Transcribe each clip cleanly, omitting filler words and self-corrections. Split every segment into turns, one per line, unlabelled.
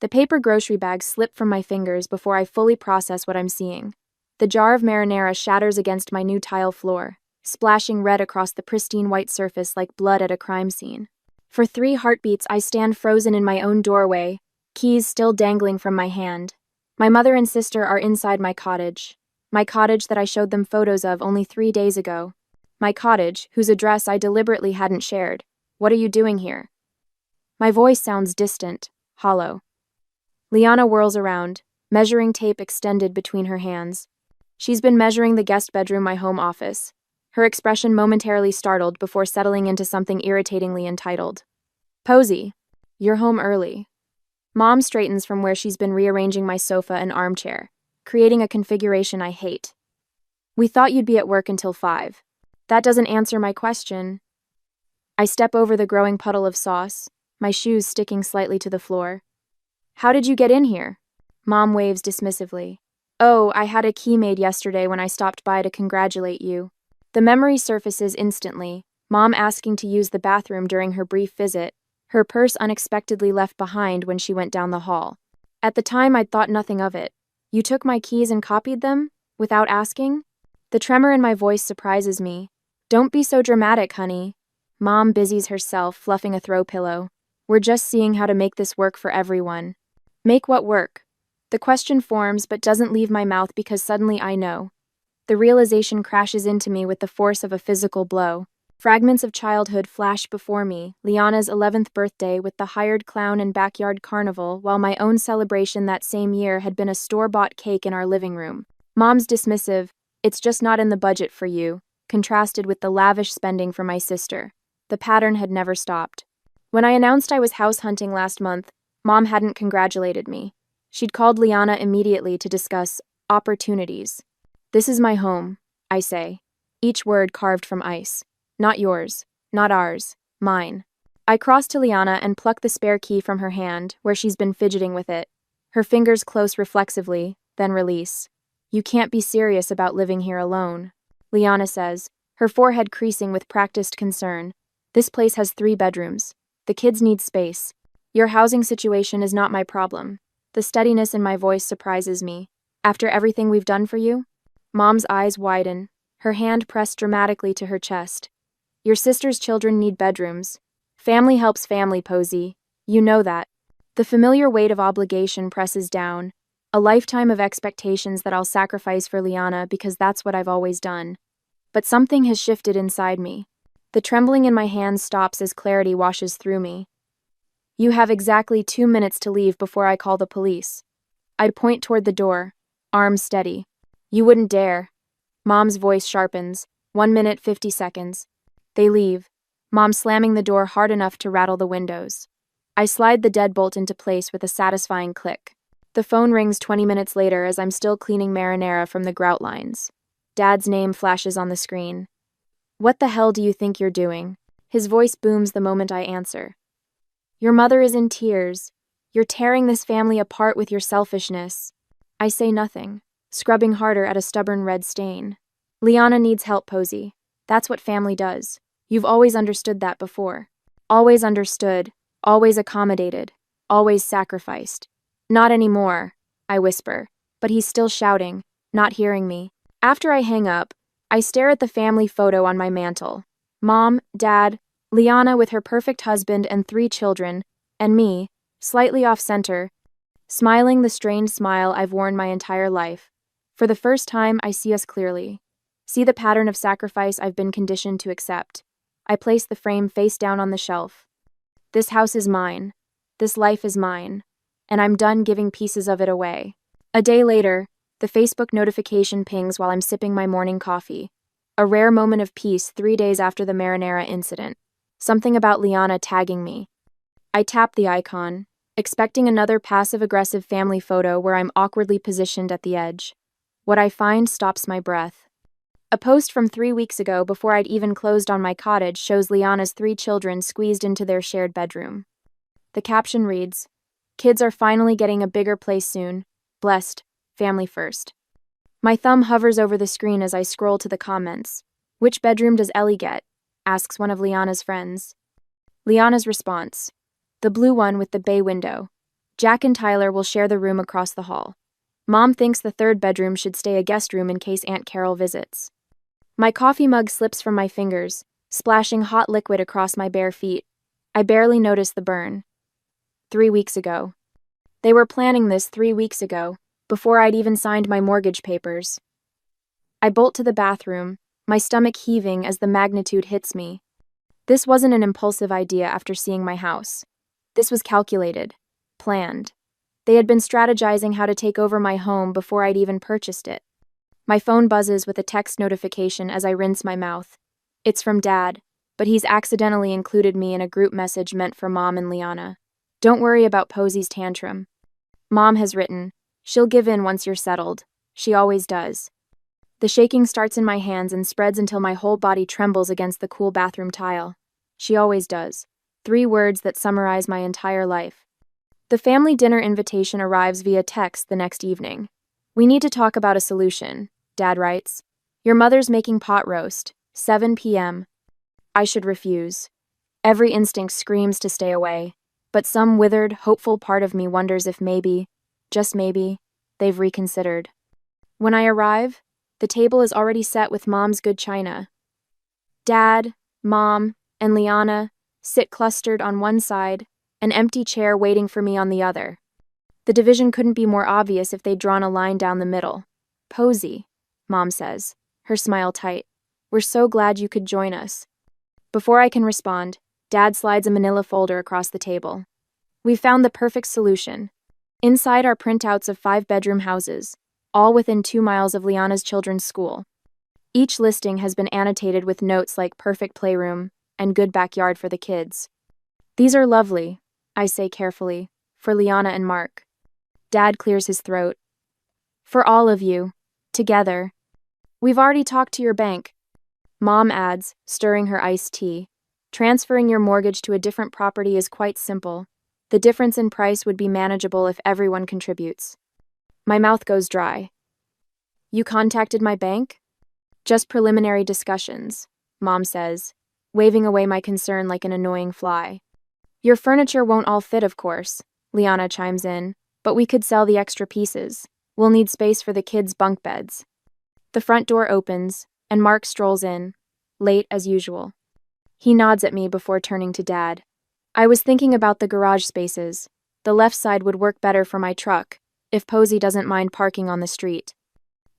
The paper grocery bags slip from my fingers before I fully process what I'm seeing. The jar of marinara shatters against my new tile floor, splashing red across the pristine white surface like blood at a crime scene. For 3 heartbeats, I stand frozen in my own doorway, keys still dangling from my hand. My mother and sister are inside my cottage that I showed them photos of only 3 days ago. My cottage, whose address I deliberately hadn't shared. What are you doing here? My voice sounds distant, hollow. Liana whirls around, measuring tape extended between her hands. She's been measuring the guest bedroom, my home office, her expression momentarily startled before settling into something irritatingly entitled. Posey, you're home early. Mom straightens from where she's been rearranging my sofa and armchair, creating a configuration I hate. We thought you'd be at work until 5. That doesn't answer my question. I step over the growing puddle of sauce, my shoes sticking slightly to the floor. How did you get in here? Mom waves dismissively. Oh, I had a key made yesterday when I stopped by to congratulate you. The memory surfaces instantly, Mom asking to use the bathroom during her brief visit, her purse unexpectedly left behind when she went down the hall. At the time, I'd thought nothing of it. You took my keys and copied them? Without asking? The tremor in my voice surprises me. Don't be so dramatic, honey. Mom busies herself, fluffing a throw pillow. We're just seeing how to make this work for everyone. Make what work? The question forms but doesn't leave my mouth because suddenly I know. The realization crashes into me with the force of a physical blow. Fragments of childhood flash before me, Liana's 11th birthday with the hired clown and backyard carnival, while my own celebration that same year had been a store-bought cake in our living room. Mom's dismissive, "It's just not in the budget for you," contrasted with the lavish spending for my sister. The pattern had never stopped. When I announced I was house hunting last month, Mom hadn't congratulated me. She'd called Liana immediately to discuss opportunities. This is my home, I say, each word carved from ice. Not yours, not ours, mine. I cross to Liana and pluck the spare key from her hand, where she's been fidgeting with it. Her fingers close reflexively, then release. You can't be serious about living here alone, Liana says, her forehead creasing with practiced concern. This place has 3 bedrooms. The kids need space. Your housing situation is not my problem. The steadiness in my voice surprises me. After everything we've done for you? Mom's eyes widen, her hand pressed dramatically to her chest. Your sister's children need bedrooms. Family helps family, Posey. You know that. The familiar weight of obligation presses down, a lifetime of expectations that I'll sacrifice for Liana because that's what I've always done. But something has shifted inside me. The trembling in my hands stops as clarity washes through me. You have exactly 2 minutes to leave before I call the police. I'd point toward the door, arms steady. You wouldn't dare. Mom's voice sharpens. 1 minute, 50 seconds. They leave, Mom slamming the door hard enough to rattle the windows. I slide the deadbolt into place with a satisfying click. The phone rings 20 minutes later as I'm still cleaning marinara from the grout lines. Dad's name flashes on the screen. What the hell do you think you're doing? His voice booms the moment I answer. Your mother is in tears. You're tearing this family apart with your selfishness. I say nothing, scrubbing harder at a stubborn red stain. Liana needs help, Posey. That's what family does. You've always understood that before. Always understood, always accommodated, always sacrificed. Not anymore, I whisper, but he's still shouting, not hearing me. After I hang up, I stare at the family photo on my mantle. Mom, Dad, Liana with her perfect husband and 3 children, and me, slightly off-center, smiling the strained smile I've worn my entire life. For the first time, I see us clearly. See the pattern of sacrifice I've been conditioned to accept. I place the frame face down on the shelf. This house is mine. This life is mine. And I'm done giving pieces of it away. A day later, the Facebook notification pings while I'm sipping my morning coffee. A rare moment of peace 3 days after the marinara incident. Something about Liana tagging me. I tap the icon, expecting another passive-aggressive family photo where I'm awkwardly positioned at the edge. What I find stops my breath. A post from 3 weeks ago before I'd even closed on my cottage shows Liana's 3 children squeezed into their shared bedroom. The caption reads, "Kids are finally getting a bigger place soon. Blessed. Family first." My thumb hovers over the screen as I scroll to the comments. Which bedroom does Ellie get? Asks one of Liana's friends. Liana's response. The blue one with the bay window. Jack and Tyler will share the room across the hall. Mom thinks the third bedroom should stay a guest room in case Aunt Carol visits. My coffee mug slips from my fingers, splashing hot liquid across my bare feet. I barely notice the burn. 3 weeks ago. They were planning this 3 weeks ago, before I'd even signed my mortgage papers. I bolt to the bathroom, my stomach heaving as the magnitude hits me. This wasn't an impulsive idea after seeing my house. This was calculated, planned. They had been strategizing how to take over my home before I'd even purchased it. My phone buzzes with a text notification as I rinse my mouth. It's from Dad, but he's accidentally included me in a group message meant for Mom and Liana. Don't worry about Posey's tantrum. Mom has written, she'll give in once you're settled. She always does. The shaking starts in my hands and spreads until my whole body trembles against the cool bathroom tile. She always does. 3 words that summarize my entire life. The family dinner invitation arrives via text the next evening. We need to talk about a solution, Dad writes. Your mother's making pot roast, 7 p.m. I should refuse. Every instinct screams to stay away, but some withered, hopeful part of me wonders if maybe, just maybe, they've reconsidered. When I arrive, the table is already set with Mom's good china. Dad, Mom, and Liana sit clustered on one side, an empty chair waiting for me on the other. The division couldn't be more obvious if they'd drawn a line down the middle. Posey, Mom says, her smile tight. We're so glad you could join us. Before I can respond, Dad slides a manila folder across the table. We've found the perfect solution. Inside are printouts of 5-bedroom houses, all within 2 miles of Liana's children's school. Each listing has been annotated with notes like perfect playroom and good backyard for the kids. These are lovely, I say carefully, for Liana and Mark. Dad clears his throat. For all of you, together. We've already talked to your bank. Mom adds, stirring her iced tea. Transferring your mortgage to a different property is quite simple. The difference in price would be manageable if everyone contributes. My mouth goes dry. You contacted my bank? Just preliminary discussions, Mom says, waving away my concern like an annoying fly. Your furniture won't all fit, of course, Liana chimes in, but we could sell the extra pieces. We'll need space for the kids' bunk beds. The front door opens, and Mark strolls in, late as usual. He nods at me before turning to Dad. I was thinking about the garage spaces. The left side would work better for my truck, if Posey doesn't mind parking on the street.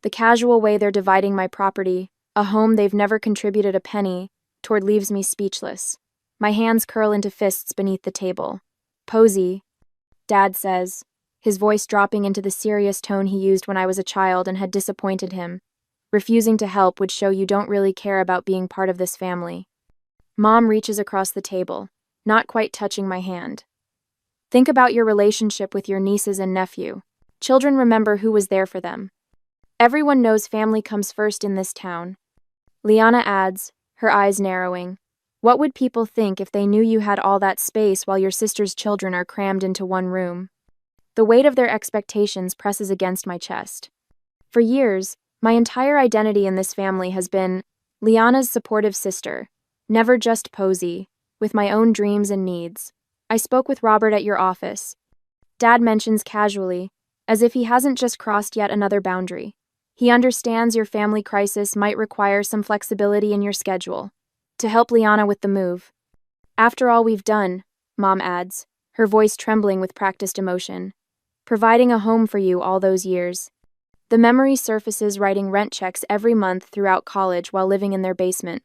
The casual way they're dividing my property, a home they've never contributed a penny, toward leaves me speechless. My hands curl into fists beneath the table. Posey, Dad says, his voice dropping into the serious tone he used when I was a child and had disappointed him. Refusing to help would show you don't really care about being part of this family. Mom reaches across the table, not quite touching my hand. Think about your relationship with your nieces and nephew. Children remember who was there for them. Everyone knows family comes first in this town. Liana adds, her eyes narrowing. What would people think if they knew you had all that space while your sister's children are crammed into one room? The weight of their expectations presses against my chest. For years, my entire identity in this family has been Liana's supportive sister, never just Posey, with my own dreams and needs. I spoke with Robert at your office. Dad mentions casually, as if he hasn't just crossed yet another boundary. He understands your family crisis might require some flexibility in your schedule, to help Liana with the move. After all we've done, Mom adds, her voice trembling with practiced emotion, providing a home for you all those years. The memory surfaces writing rent checks every month throughout college while living in their basement,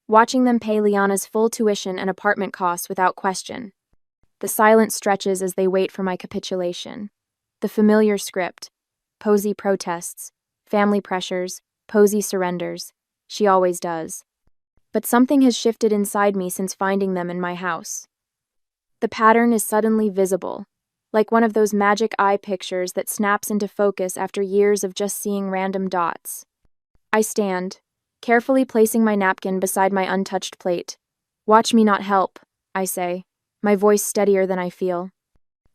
watching them pay Liana's full tuition and apartment costs without question. The silence stretches as they wait for my capitulation. The familiar script. Posey protests. Family pressures. Posey surrenders. She always does. But something has shifted inside me since finding them in my house. The pattern is suddenly visible, like one of those magic eye pictures that snaps into focus after years of just seeing random dots. I stand, carefully placing my napkin beside my untouched plate. Watch me not help, I say, my voice steadier than I feel.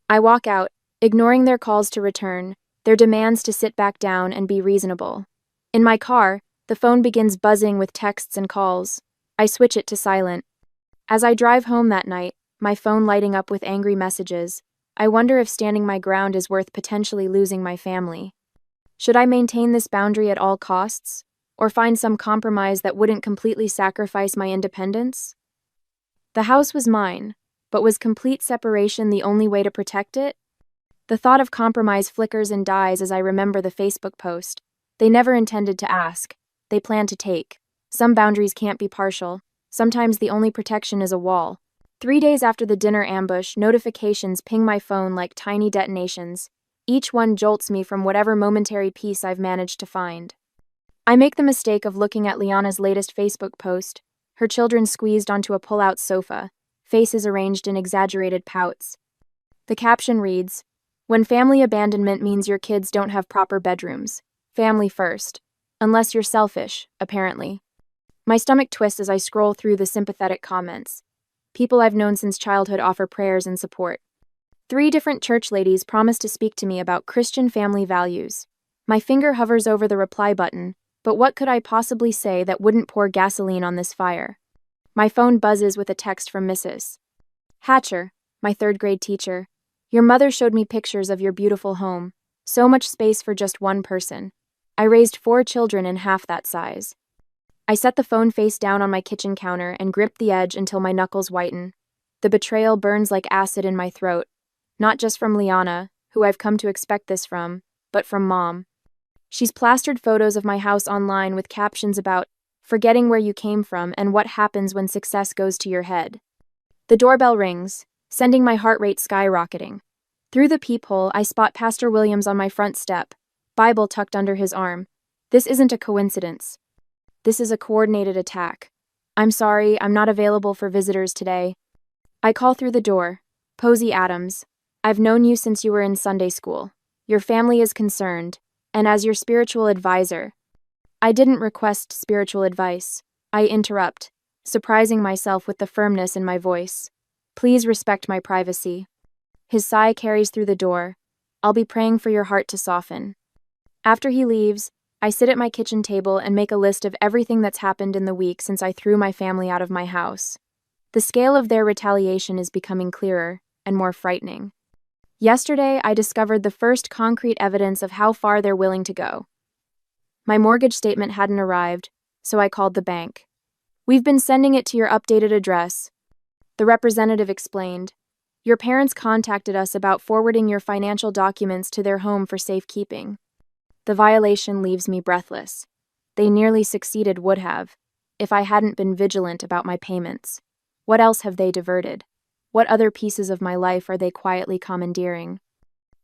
I walk out, ignoring their calls to return, their demands to sit back down and be reasonable. In my car, the phone begins buzzing with texts and calls. I switch it to silent. As I drive home that night, my phone lighting up with angry messages, I wonder if standing my ground is worth potentially losing my family. Should I maintain this boundary at all costs? Or find some compromise that wouldn't completely sacrifice my independence? The house was mine, but was complete separation the only way to protect it? The thought of compromise flickers and dies as I remember the Facebook post. They never intended to ask. They planned to take. Some boundaries can't be partial. Sometimes the only protection is a wall. 3 days after the dinner ambush, notifications ping my phone like tiny detonations. Each one jolts me from whatever momentary peace I've managed to find. I make the mistake of looking at Liana's latest Facebook post, her children squeezed onto a pull-out sofa, faces arranged in exaggerated pouts. The caption reads, "When family abandonment means your kids don't have proper bedrooms. Family first. Unless you're selfish, apparently." My stomach twists as I scroll through the sympathetic comments. People I've known since childhood offer prayers and support. 3 different church ladies promise to speak to me about Christian family values. My finger hovers over the reply button, but what could I possibly say that wouldn't pour gasoline on this fire? My phone buzzes with a text from Mrs. Hatcher, my 3rd-grade teacher. "Your mother showed me pictures of your beautiful home. So much space for just one person. I raised 4 children in half that size." I set the phone face down on my kitchen counter and grip the edge until my knuckles whiten. The betrayal burns like acid in my throat, not just from Liana, who I've come to expect this from, but from Mom. She's plastered photos of my house online with captions about forgetting where you came from and what happens when success goes to your head. The doorbell rings, sending my heart rate skyrocketing. Through the peephole, I spot Pastor Williams on my front step, Bible tucked under his arm. This isn't a coincidence. This is a coordinated attack. "I'm sorry, I'm not available for visitors today." I call through the door. "Posey Adams, I've known you since you were in Sunday school. Your family is concerned, and as your spiritual advisor." I didn't request spiritual advice. I interrupt, surprising myself with the firmness in my voice. "Please respect my privacy." His sigh carries through the door. "I'll be praying for your heart to soften." After he leaves, I sit at my kitchen table and make a list of everything that's happened in the week since I threw my family out of my house. The scale of their retaliation is becoming clearer and more frightening. Yesterday, I discovered the first concrete evidence of how far they're willing to go. My mortgage statement hadn't arrived, so I called the bank. "We've been sending it to your updated address," the representative explained. "Your parents contacted us about forwarding your financial documents to their home for safekeeping." The violation leaves me breathless. They nearly succeeded, would have, if I hadn't been vigilant about my payments. What else have they diverted? What other pieces of my life are they quietly commandeering?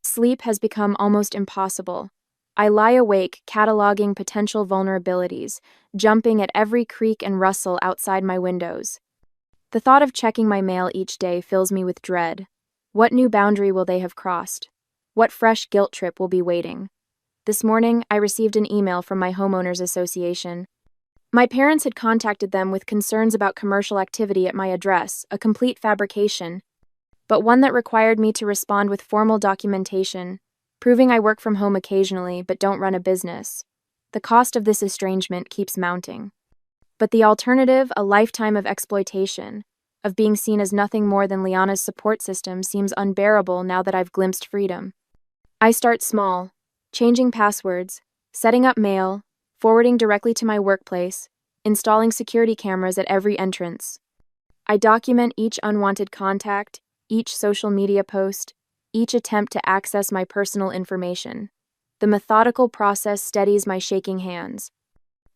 Sleep has become almost impossible. I lie awake, cataloging potential vulnerabilities, jumping at every creak and rustle outside my windows. The thought of checking my mail each day fills me with dread. What new boundary will they have crossed? What fresh guilt trip will be waiting? This morning, I received an email from my homeowners association. My parents had contacted them with concerns about commercial activity at my address, a complete fabrication, but one that required me to respond with formal documentation, proving I work from home occasionally but don't run a business. The cost of this estrangement keeps mounting. But the alternative, a lifetime of exploitation, of being seen as nothing more than Liana's support system, seems unbearable now that I've glimpsed freedom. I start small, changing passwords, setting up mail, forwarding directly to my workplace, installing security cameras at every entrance. I document each unwanted contact, each social media post, each attempt to access my personal information. The methodical process steadies my shaking hands.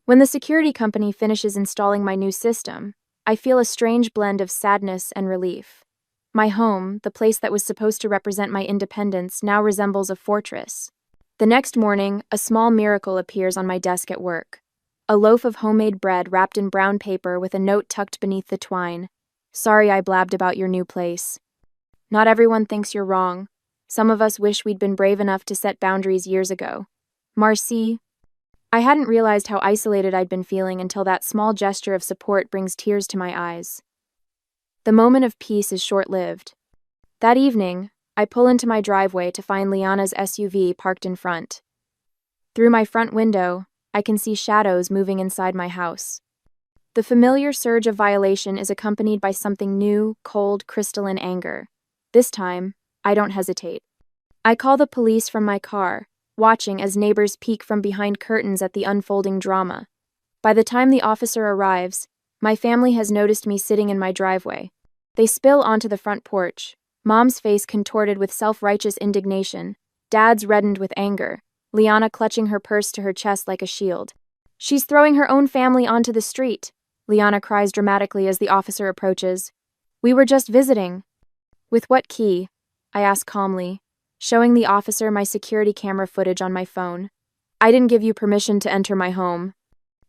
When the security company finishes installing my new system, I feel a strange blend of sadness and relief. My home, the place that was supposed to represent my independence, now resembles a fortress. The next morning, a small miracle appears on my desk at work. A loaf of homemade bread wrapped in brown paper with a note tucked beneath the twine. "Sorry I blabbed about your new place. Not everyone thinks you're wrong. Some of us wish we'd been brave enough to set boundaries years ago. Marcy." I hadn't realized how isolated I'd been feeling until that small gesture of support brings tears to my eyes. The moment of peace is short-lived. That evening, I pull into my driveway to find Liana's SUV parked in front. Through my front window, I can see shadows moving inside my house. The familiar surge of violation is accompanied by something new, cold, crystalline anger. This time, I don't hesitate. I call the police from my car, watching as neighbors peek from behind curtains at the unfolding drama. By the time the officer arrives, my family has noticed me sitting in my driveway. They spill onto the front porch, Mom's face contorted with self-righteous indignation, Dad's reddened with anger, Liana clutching her purse to her chest like a shield. "She's throwing her own family onto the street," Liana cries dramatically as the officer approaches. "We were just visiting." "With what key?" I ask calmly, showing the officer my security camera footage on my phone. "I didn't give you permission to enter my home."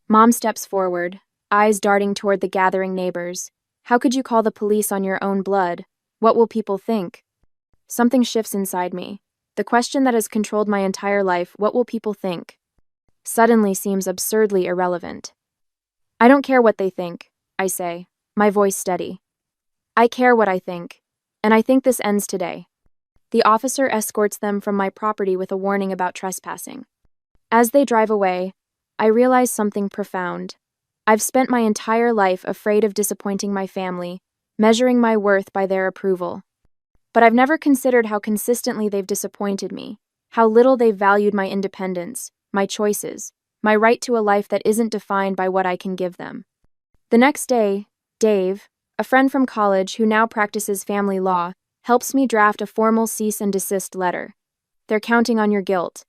Mom steps forward, eyes darting toward the gathering neighbors. "How could you call the police on your own blood? What will people think?" Something shifts inside me. The question that has controlled my entire life, what will people think, suddenly seems absurdly irrelevant. "I don't care what they think," I say, my voice steady. "I care what I think, and I think this ends today." The officer escorts them from my property with a warning about trespassing. As they drive away, I realize something profound. I've spent my entire life afraid of disappointing my family, measuring my worth by their approval. But I've never considered how consistently they've disappointed me, how little they've valued my independence, my choices, my right to a life that isn't defined by what I can give them. The next day, Dave, a friend from college who now practices family law, helps me draft a formal cease and desist letter. "They're counting on your guilt,"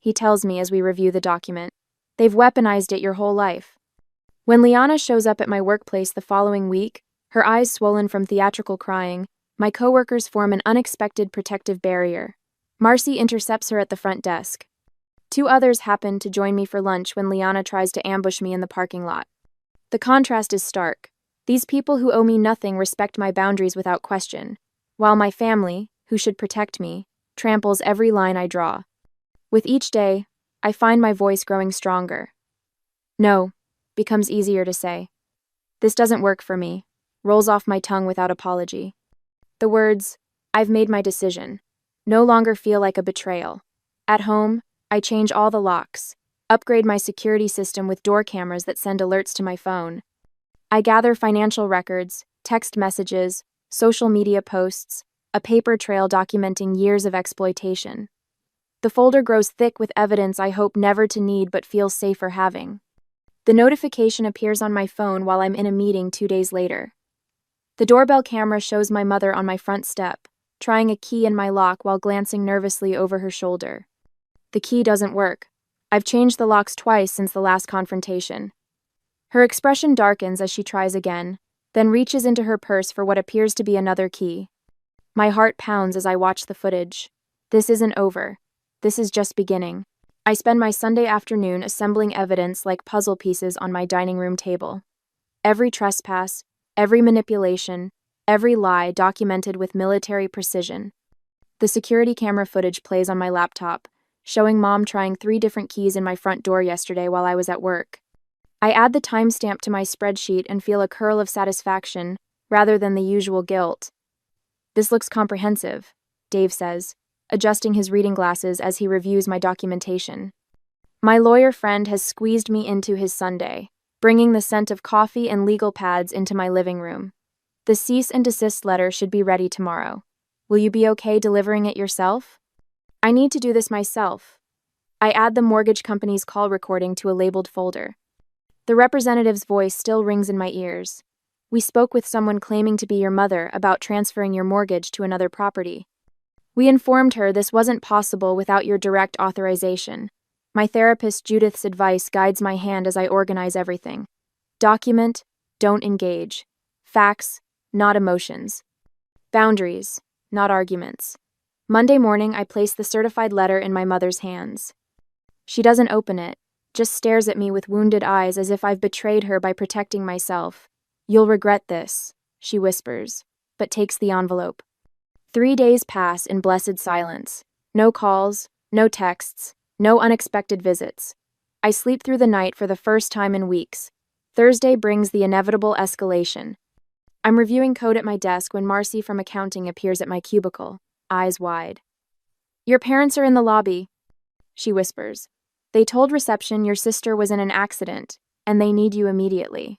he tells me as we review the document. "They've weaponized it your whole life." When Liana shows up at my workplace the following week, her eyes swollen from theatrical crying, my coworkers form an unexpected protective barrier. Marcy intercepts her at the front desk. Two others happen to join me for lunch when Liana tries to ambush me in the parking lot. The contrast is stark. These people who owe me nothing respect my boundaries without question, while my family, who should protect me, tramples every line I draw. With each day, I find my voice growing stronger. "No" becomes easier to say. "This doesn't work for me" rolls off my tongue without apology. The words, "I've made my decision," no longer feel like a betrayal. At home, I change all the locks, upgrade my security system with door cameras that send alerts to my phone. I gather financial records, text messages, social media posts, a paper trail documenting years of exploitation. The folder grows thick with evidence I hope never to need but feel safer having. The notification appears on my phone while I'm in a meeting 2 days later. The doorbell camera shows my mother on my front step, trying a key in my lock while glancing nervously over her shoulder. The key doesn't work. I've changed the locks twice since the last confrontation. Her expression darkens as she tries again, then reaches into her purse for what appears to be another key. My heart pounds as I watch the footage. This isn't over. This is just beginning. I spend my Sunday afternoon assembling evidence like puzzle pieces on my dining room table. Every trespass, every manipulation, every lie documented with military precision. The security camera footage plays on my laptop, showing Mom trying 3 different keys in my front door yesterday while I was at work. I add the timestamp to my spreadsheet and feel a curl of satisfaction, rather than the usual guilt. "This looks comprehensive," Dave says, adjusting his reading glasses as he reviews my documentation. My lawyer friend has squeezed me into his Sunday, bringing the scent of coffee and legal pads into my living room. "The cease and desist letter should be ready tomorrow. Will you be okay delivering it yourself?" I need to do this myself. I add the mortgage company's call recording to a labeled folder. The representative's voice still rings in my ears. "We spoke with someone claiming to be your mother about transferring your mortgage to another property. We informed her this wasn't possible without your direct authorization. My therapist Judith's advice guides my hand as I organize everything. Document, don't engage. Facts, not emotions. Boundaries, not arguments." Monday morning, I place the certified letter in my mother's hands. She doesn't open it, just stares at me with wounded eyes as if I've betrayed her by protecting myself. "You'll regret this," she whispers, but takes the envelope. 3 days pass in blessed silence. No calls, no texts, no unexpected visits. I sleep through the night for the first time in weeks. Thursday brings the inevitable escalation. I'm reviewing code at my desk when Marcy from accounting appears at my cubicle, eyes wide. "Your parents are in the lobby," she whispers. "They told reception your sister was in an accident, and they need you immediately."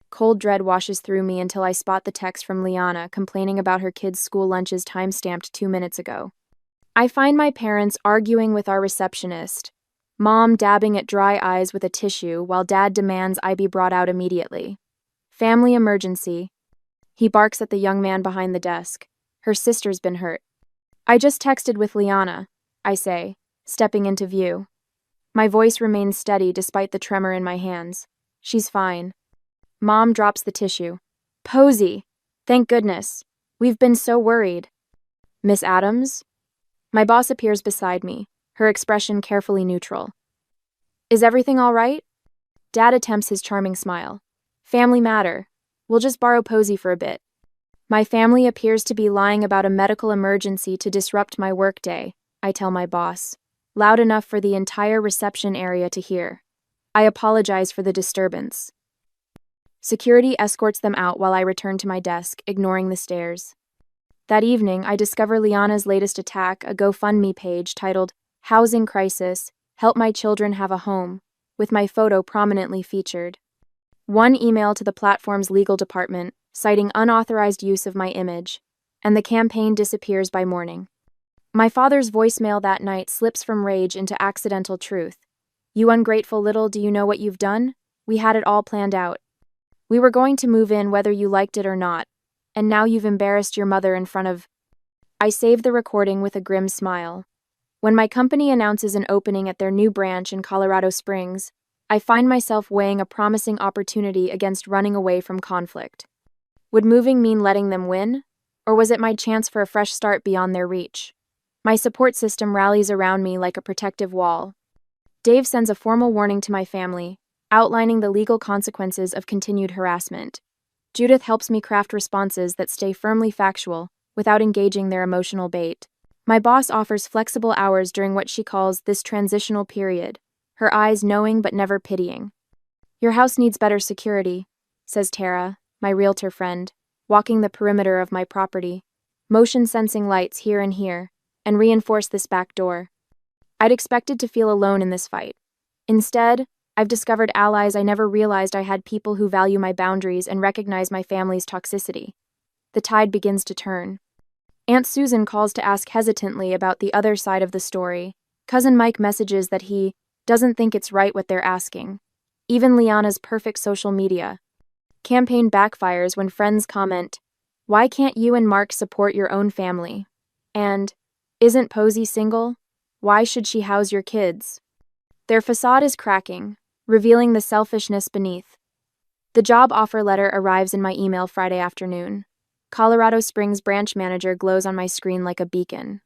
Cold dread washes through me until I spot the text from Liana complaining about her kids' school lunches time-stamped 2 minutes ago. I find my parents arguing with our receptionist, Mom dabbing at dry eyes with a tissue while Dad demands I be brought out immediately. Family emergency. He barks at the young man behind the desk. Her sister's been hurt. I just texted with Liana, I say, stepping into view. My voice remains steady despite the tremor in my hands. She's fine. Mom drops the tissue. Posey! Thank goodness. We've been so worried. Miss Adams? My boss appears beside me, her expression carefully neutral. Is everything all right? Dad attempts his charming smile. Family matter. We'll just borrow Posey for a bit. My family appears to be lying about a medical emergency to disrupt my workday, I tell my boss, loud enough for the entire reception area to hear. I apologize for the disturbance. Security escorts them out while I return to my desk, ignoring the stares. That evening, I discover Liana's latest attack, a GoFundMe page titled, Housing Crisis, Help My Children Have a Home, with my photo prominently featured. One email to the platform's legal department, citing unauthorized use of my image, and the campaign disappears by morning. My father's voicemail that night slips from rage into accidental truth. You ungrateful little, do you know what you've done? We had it all planned out. We were going to move in whether you liked it or not, and now you've embarrassed your mother in front of... I save the recording with a grim smile. When my company announces an opening at their new branch in Colorado Springs, I find myself weighing a promising opportunity against running away from conflict. Would moving mean letting them win? Or was it my chance for a fresh start beyond their reach? My support system rallies around me like a protective wall. Dave sends a formal warning to my family, outlining the legal consequences of continued harassment. Judith helps me craft responses that stay firmly factual without engaging their emotional bait. My boss offers flexible hours during what she calls this transitional period, her eyes knowing but never pitying. Your house needs better security, says Tara, my realtor friend, walking the perimeter of my property. Motion-sensing lights here and here, and reinforce this back door. I'd expected to feel alone in this fight. Instead, I've discovered allies I never realized I had, people who value my boundaries and recognize my family's toxicity. The tide begins to turn. Aunt Susan calls to ask hesitantly about the other side of the story. Cousin Mike messages that he doesn't think it's right what they're asking. Even Liana's perfect social media campaign backfires when friends comment, "Why can't you and Mark support your own family?" And, "Isn't Posey single? Why should she house your kids?" Their facade is cracking, revealing the selfishness beneath. The job offer letter arrives in my email Friday afternoon. Colorado Springs branch manager glows on my screen like a beacon.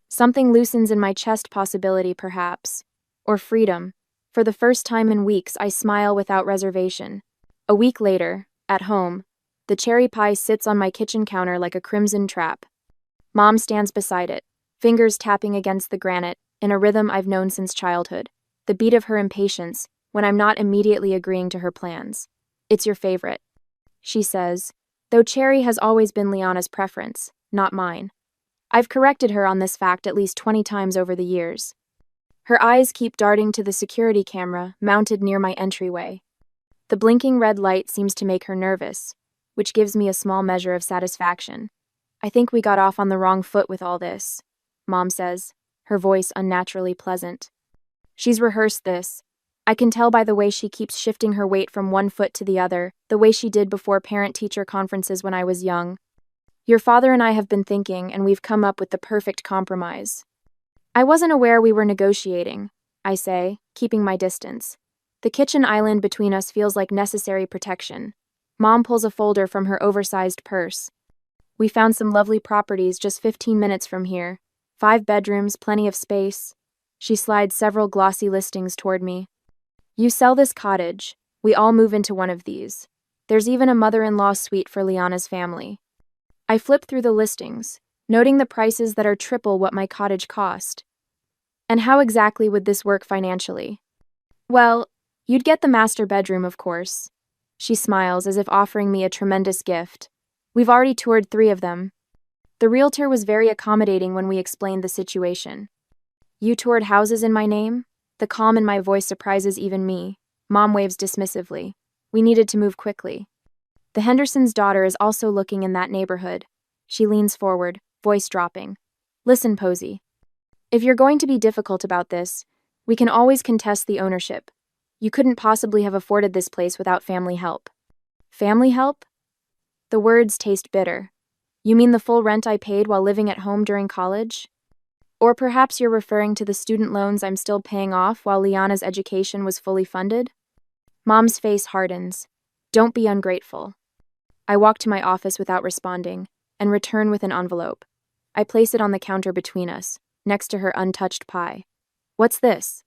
Something loosens in my chest, possibility perhaps. Or freedom. For the first time in weeks, I smile without reservation. A week later, at home, the cherry pie sits on my kitchen counter like a crimson trap. Mom stands beside it, fingers tapping against the granite, in a rhythm I've known since childhood. The beat of her impatience, when I'm not immediately agreeing to her plans. It's your favorite, she says, though cherry has always been Liana's preference, not mine. I've corrected her on this fact at least 20 times over the years. Her eyes keep darting to the security camera mounted near my entryway. The blinking red light seems to make her nervous, which gives me a small measure of satisfaction. I think we got off on the wrong foot with all this, Mom says, her voice unnaturally pleasant. She's rehearsed this. I can tell by the way she keeps shifting her weight from one foot to the other, the way she did before parent-teacher conferences when I was young. Your father and I have been thinking, and we've come up with the perfect compromise. I wasn't aware we were negotiating, I say, keeping my distance. The kitchen island between us feels like necessary protection. Mom pulls a folder from her oversized purse. We found some lovely properties just 15 minutes from here. 5 bedrooms, plenty of space. She slides several glossy listings toward me. You sell this cottage, we all move into one of these. There's even a mother-in-law suite for Liana's family. I flip through the listings, noting the prices that are triple what my cottage cost. And how exactly would this work financially? Well, you'd get the master bedroom, of course. She smiles as if offering me a tremendous gift. We've already toured 3 of them. The realtor was very accommodating when we explained the situation. You toured houses in my name? The calm in my voice surprises even me. Mom waves dismissively. We needed to move quickly. The Henderson's daughter is also looking in that neighborhood. She leans forward, voice dropping. Listen, Posey. If you're going to be difficult about this, we can always contest the ownership. You couldn't possibly have afforded this place without family help. Family help? The words taste bitter. You mean the full rent I paid while living at home during college? Or perhaps you're referring to the student loans I'm still paying off while Liana's education was fully funded? Mom's face hardens. Don't be ungrateful. I walk to my office without responding, and return with an envelope. I place it on the counter between us, next to her untouched pie. What's this?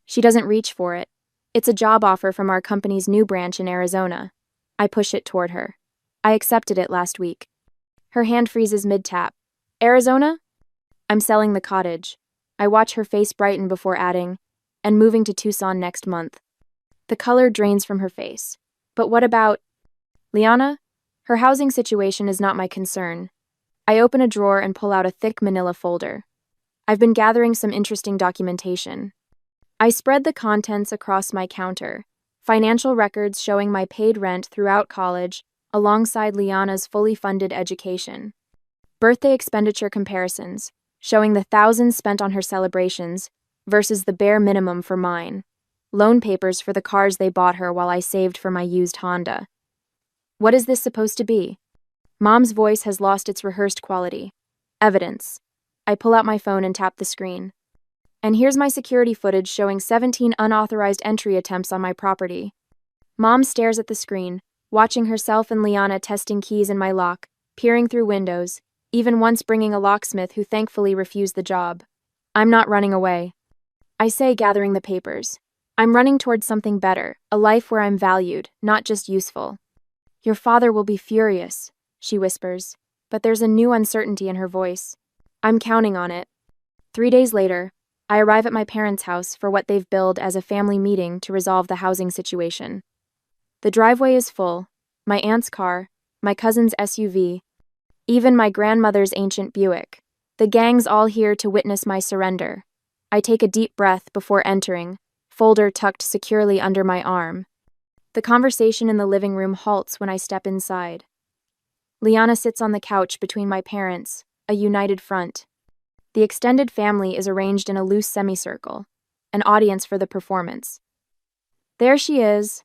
She doesn't reach for it. It's a job offer from our company's new branch in Arizona. I push it toward her. I accepted it last week. Her hand freezes mid-tap. Arizona? I'm selling the cottage. I watch her face brighten before adding, and moving to Tucson next month. The color drains from her face. But what about Liana? Her housing situation is not my concern. I open a drawer and pull out a thick manila folder. I've been gathering some interesting documentation. I spread the contents across my counter, financial records showing my paid rent throughout college, alongside Liana's fully funded education. Birthday expenditure comparisons, showing the thousands spent on her celebrations versus the bare minimum for mine. Loan papers for the cars they bought her while I saved for my used Honda. What is this supposed to be? Mom's voice has lost its rehearsed quality. Evidence. I pull out my phone and tap the screen. And here's my security footage showing 17 unauthorized entry attempts on my property. Mom stares at the screen, watching herself and Liana testing keys in my lock, peering through windows, even once bringing a locksmith who thankfully refused the job. I'm not running away. I say, gathering the papers. I'm running towards something better, a life where I'm valued, not just useful. Your father will be furious, she whispers, but there's a new uncertainty in her voice. I'm counting on it. 3 days later, I arrive at my parents' house for what they've billed as a family meeting to resolve the housing situation. The driveway is full, my aunt's car, my cousin's SUV, even my grandmother's ancient Buick. The gang's all here to witness my surrender. I take a deep breath before entering, folder tucked securely under my arm. The conversation in the living room halts when I step inside. Liana sits on the couch between my parents, a united front. The extended family is arranged in a loose semicircle, an audience for the performance. There she is,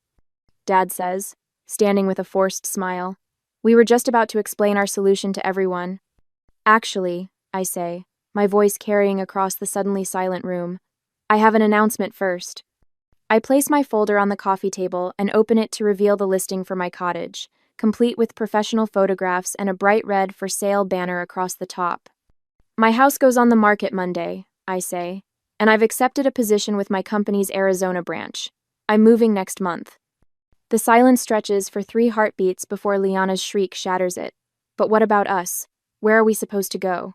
Dad says, standing with a forced smile. We were just about to explain our solution to everyone. Actually, I say, my voice carrying across the suddenly silent room, I have an announcement first. I place my folder on the coffee table and open it to reveal the listing for my cottage, complete with professional photographs and a bright red for sale banner across the top. My house goes on the market Monday, I say, and I've accepted a position with my company's Arizona branch. I'm moving next month. The silence stretches for 3 heartbeats before Liana's shriek shatters it. But what about us? Where are we supposed to go?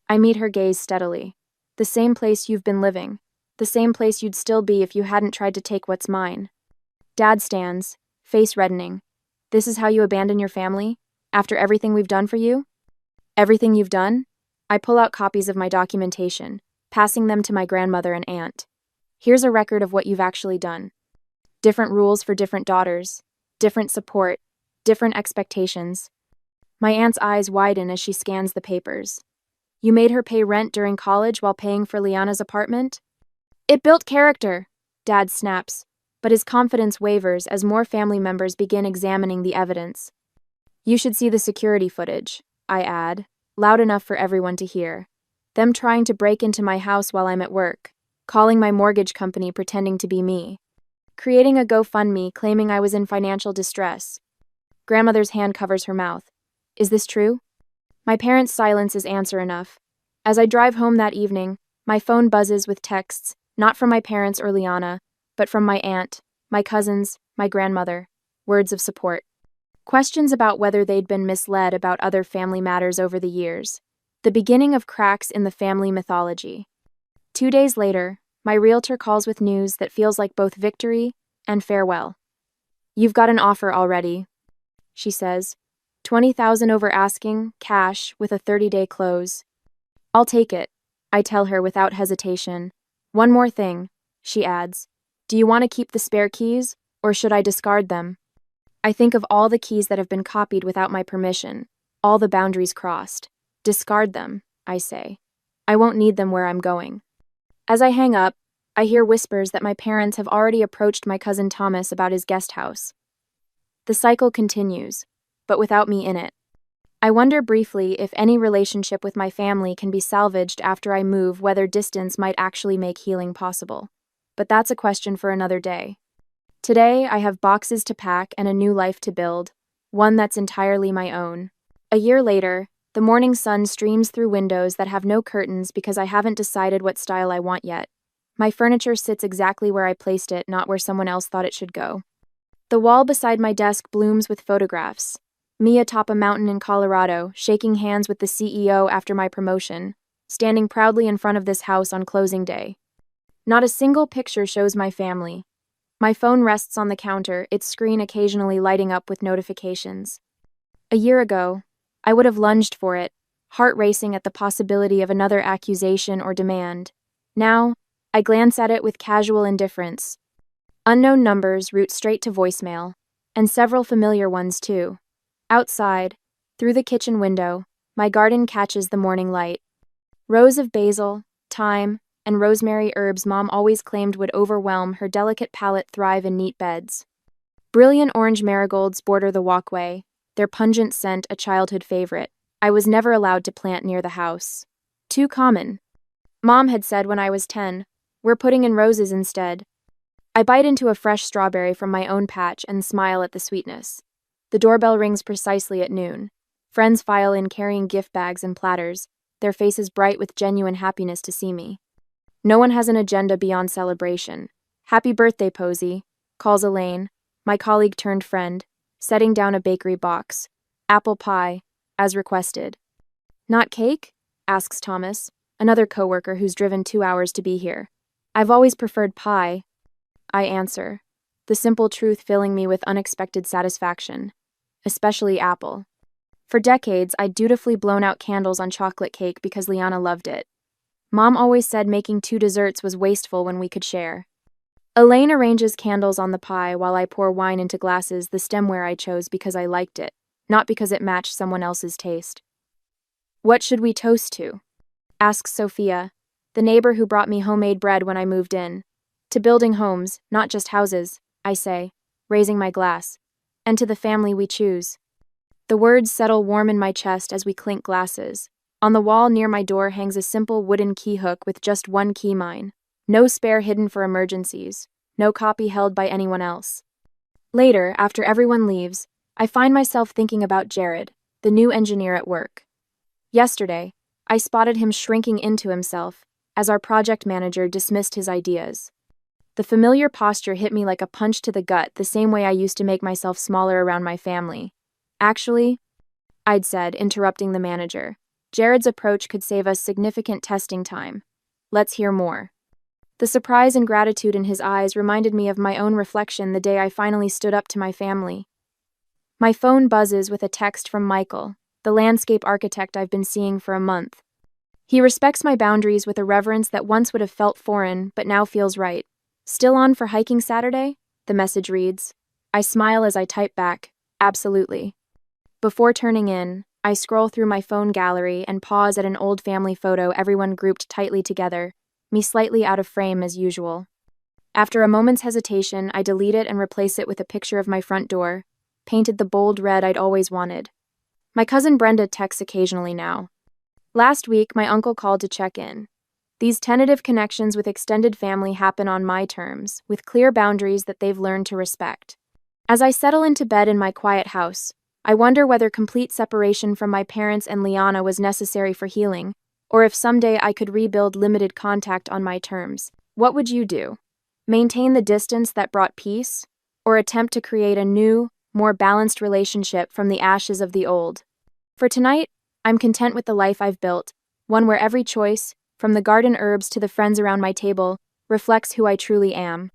I meet her gaze steadily. The same place you've been living. The same place you'd still be if you hadn't tried to take what's mine. Dad stands, face reddening. This is how you abandon your family? After everything we've done for you? Everything you've done? I pull out copies of my documentation, passing them to my grandmother and aunt. Here's a record of what you've actually done. Different rules for different daughters, different support, different expectations. My aunt's eyes widen as she scans the papers. You made her pay rent during college while paying for Liana's apartment? It built character, Dad snaps, but his confidence wavers as more family members begin examining the evidence. You should see the security footage, I add, loud enough for everyone to hear. Them trying to break into my house while I'm at work, calling my mortgage company pretending to be me, creating a GoFundMe claiming I was in financial distress. Grandmother's hand covers her mouth. Is this true? My parents' silence is answer enough. As I drive home that evening, my phone buzzes with texts, not from my parents or Liana, but from my aunt, my cousins, my grandmother. Words of support. Questions about whether they'd been misled about other family matters over the years. The beginning of cracks in the family mythology. 2 days later, my realtor calls with news that feels like both victory and farewell. You've got an offer already, she says. $20,000 over asking, cash, with a 30-day close. I'll take it, I tell her without hesitation. One more thing, she adds. Do you want to keep the spare keys, or should I discard them? I think of all the keys that have been copied without my permission, all the boundaries crossed. Discard them, I say. I won't need them where I'm going. As I hang up, I hear whispers that my parents have already approached my cousin Thomas about his guest house. The cycle continues, but without me in it. I wonder briefly if any relationship with my family can be salvaged after I move, whether distance might actually make healing possible. But that's a question for another day. Today, I have boxes to pack and a new life to build, one that's entirely my own. A year later, the morning sun streams through windows that have no curtains because I haven't decided what style I want yet. My furniture sits exactly where I placed it, not where someone else thought it should go. The wall beside my desk blooms with photographs. Me atop a mountain in Colorado, shaking hands with the CEO after my promotion, standing proudly in front of this house on closing day. Not a single picture shows my family. My phone rests on the counter, its screen occasionally lighting up with notifications. A year ago, I would have lunged for it, heart racing at the possibility of another accusation or demand. Now, I glance at it with casual indifference. Unknown numbers route straight to voicemail, and several familiar ones too. Outside, through the kitchen window, my garden catches the morning light. Rows of basil, thyme, and rosemary herbs Mom always claimed would overwhelm her delicate palate thrive in neat beds. Brilliant orange marigolds border the walkway, their pungent scent a childhood favorite. I was never allowed to plant near the house. Too common. Mom had said when I was 10, "We're putting in roses instead." I bite into a fresh strawberry from my own patch and smile at the sweetness. The doorbell rings precisely at noon. Friends file in carrying gift bags and platters, their faces bright with genuine happiness to see me. No one has an agenda beyond celebration. "Happy birthday, Posey," calls Elaine, my colleague turned friend, setting down a bakery box. "Apple pie, as requested." "Not cake?" asks Thomas, another coworker who's driven 2 hours to be here. "I've always preferred pie," I answer, the simple truth filling me with unexpected satisfaction. Especially apple. For decades, I'd dutifully blown out candles on chocolate cake because Liana loved it. Mom always said making 2 desserts was wasteful when we could share. Elaine arranges candles on the pie while I pour wine into glasses, the stemware I chose because I liked it, not because it matched someone else's taste. "What should we toast to?" asks Sophia, the neighbor who brought me homemade bread when I moved in. "To building homes, not just houses," I say, raising my glass. "And to the family we choose." The words settle warm in my chest as we clink glasses. On the wall near my door hangs a simple wooden key hook with just one key mine. No spare hidden for emergencies. No copy held by anyone else. Later, after everyone leaves, I find myself thinking about Jared, the new engineer at work. Yesterday, I spotted him shrinking into himself as our project manager dismissed his ideas. The familiar posture hit me like a punch to the gut, the same way I used to make myself smaller around my family. "Actually," I'd said, interrupting the manager, "Jared's approach could save us significant testing time. Let's hear more." The surprise and gratitude in his eyes reminded me of my own reflection the day I finally stood up to my family. My phone buzzes with a text from Michael, the landscape architect I've been seeing for a month. He respects my boundaries with a reverence that once would have felt foreign, but now feels right. "Still on for hiking Saturday?" the message reads. I smile as I type back, "Absolutely." Before turning in, I scroll through my phone gallery and pause at an old family photo, everyone grouped tightly together, me slightly out of frame as usual. After a moment's hesitation, I delete it and replace it with a picture of my front door, painted the bold red I'd always wanted. My cousin Brenda texts occasionally now. Last week, my uncle called to check in. These tentative connections with extended family happen on my terms, with clear boundaries that they've learned to respect. As I settle into bed in my quiet house, I wonder whether complete separation from my parents and Liana was necessary for healing, or if someday I could rebuild limited contact on my terms. What would you do? Maintain the distance that brought peace, or attempt to create a new, more balanced relationship from the ashes of the old? For tonight, I'm content with the life I've built, one where every choice, from the garden herbs to the friends around my table, reflects who I truly am.